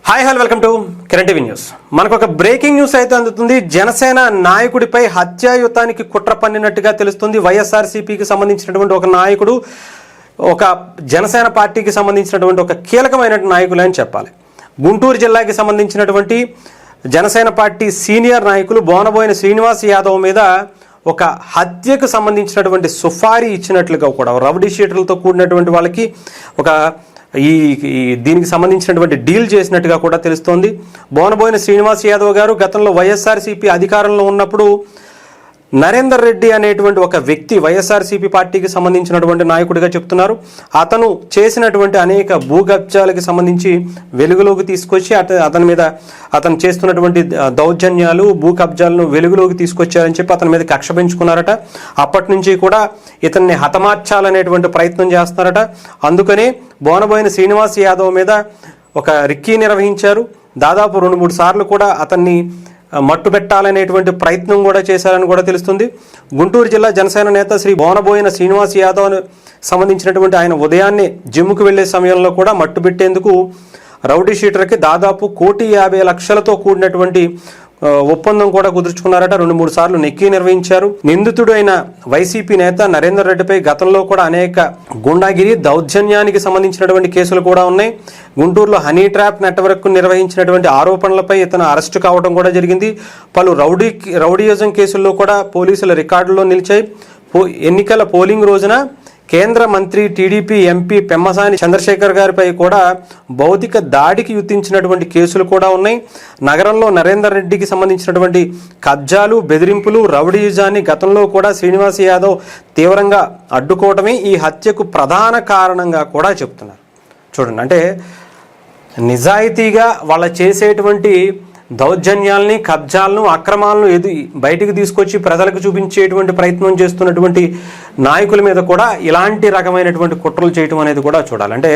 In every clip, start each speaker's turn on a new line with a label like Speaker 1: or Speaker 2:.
Speaker 1: Hi hello welcome to Kiran TV news. మనకు ఒక breaking news అయితే అందుతుంది. జనసేన నాయకుడిపై హత్యాయుతానికి కుట్ర పన్నినట్టుగా తెలుస్తుంది. వైఎస్ఆర్సీపీకి సంబంధించినటువంటి ఒక నాయకుడు, ఒక జనసేన పార్టీకి సంబంధించినటువంటి ఒక కీలకమైన నాయకులు అని చెప్పాలి. గుంటూరు జిల్లాకి సంబంధించినటువంటి జనసేన పార్టీ సీనియర్ నాయకులు బోనబోయిన శ్రీనివాస్ యాదవ్ మీద ఒక హత్యకు సంబంధించినటువంటి సుఫారీ ఇచ్చినట్లుగా కూడా రౌడీ షీటర్లతో కూడినటువంటి వాళ్ళకి ఒక దీనికి సంబంధించినటువంటి డీల్ చేసినట్టుగా కూడా తెలుస్తోంది. బోనబోయిన శ్రీనివాస్ యాదవ్ గారు గతంలో వైఎస్ఆర్సీపీ అధికారంలో ఉన్నప్పుడు నరేందర్ రెడ్డి అనేటువంటి ఒక వ్యక్తి వైఎస్ఆర్సీపీ పార్టీకి సంబంధించినటువంటి నాయకుడిగా చెప్తున్నారు. అతను చేసినటువంటి అనేక భూకబ్జాలకు సంబంధించి వెలుగులోకి తీసుకొచ్చి అతను చేస్తున్నటువంటి దౌర్జన్యాలు, భూ కబ్జాలను వెలుగులోకి తీసుకొచ్చారని చెప్పి అతని మీద కక్ష పెంచుకున్నారట. అప్పటి నుంచి కూడా ఇతన్ని హతమార్చాలనేటువంటి ప్రయత్నం చేస్తున్నారట. అందుకనే బోనబోయిన శ్రీనివాస్ యాదవ్ మీద ఒక రిక్కీ నిర్వహించారు. దాదాపు 2-3 సార్లు కూడా అతన్ని మట్టు పెట్టాలనేటువంటి ప్రయత్నం కూడా చేశారని కూడా తెలుస్తుంది. గుంటూరు జిల్లా జనసేన నేత శ్రీ బోనబోయిన శ్రీనివాస్ యాదవ్ సంబంధించినటువంటి ఆయన ఉదయాన్నే జిమ్కు వెళ్లే సమయంలో కూడా మట్టు పెట్టేందుకు రౌడీ షీటర్కి దాదాపు 1,50,00,000తో కూడినటువంటి ఒప్పందం కూడా కుదుర్చుకున్నారట. 2-3 సార్లు నెక్కీ నిర్వహించారు. నిందితుడు అయిన వైసీపీ నేత నరేందర్ రెడ్డిపై గతంలో కూడా అనేక గుండాగిరి, దౌర్జన్యానికి సంబంధించినటువంటి కేసులు కూడా ఉన్నాయి. గుంటూరులో హనీ ట్రాప్ నెట్వర్క్ నిర్వహించినటువంటి ఆరోపణలపై ఇతను అరెస్టు కావడం కూడా జరిగింది. పలు రౌడీయిజం కేసుల్లో కూడా పోలీసుల రికార్డుల్లో నిలిచాయి. ఎన్నికల పోలింగ్ రోజున కేంద్ర మంత్రి టీడీపీ ఎంపీ పెమ్మసాని చంద్రశేఖర్ గారిపై కూడా భౌతిక దాడికి యుత్తించినటువంటి కేసులు కూడా ఉన్నాయి. నగరంలో నరేందర్ రెడ్డికి సంబంధించినటువంటి కబ్జాలు, బెదిరింపులు, రౌడీయిజాన్ని గతంలో కూడా శ్రీనివాస్ యాదవ్ తీవ్రంగా అడ్డుకోవటమే ఈ హత్యకు ప్రధాన కారణంగా కూడా చెప్తున్నారు. చూడండి, అంటే నిజాయితీగా వాళ్ళ చేసేటువంటి దౌర్జన్యాల్ని, కబ్జాలను, అక్రమాలను బయటికి తీసుకొచ్చి ప్రజలకు చూపించేటువంటి ప్రయత్నం చేస్తున్నటువంటి నాయకుల మీద కూడా ఇలాంటి రకమైనటువంటి కుట్రలు చేయటం అనేది కూడా చూడాలి. అంటే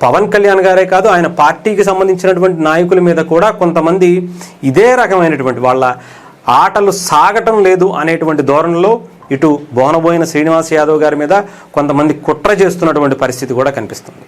Speaker 1: పవన్ కళ్యాణ్ గారే కాదు, ఆయన పార్టీకి సంబంధించినటువంటి నాయకుల మీద కూడా కొంతమంది ఇదే రకమైనటువంటి వాళ్ళ ఆటలు సాగటం లేదు అనేటువంటి ధోరణిలో ఇటు బోనబోయిన శ్రీనివాస్ యాదవ్ గారి మీద కొంతమంది కుట్ర చేస్తున్నటువంటి పరిస్థితి కూడా కనిపిస్తుంది.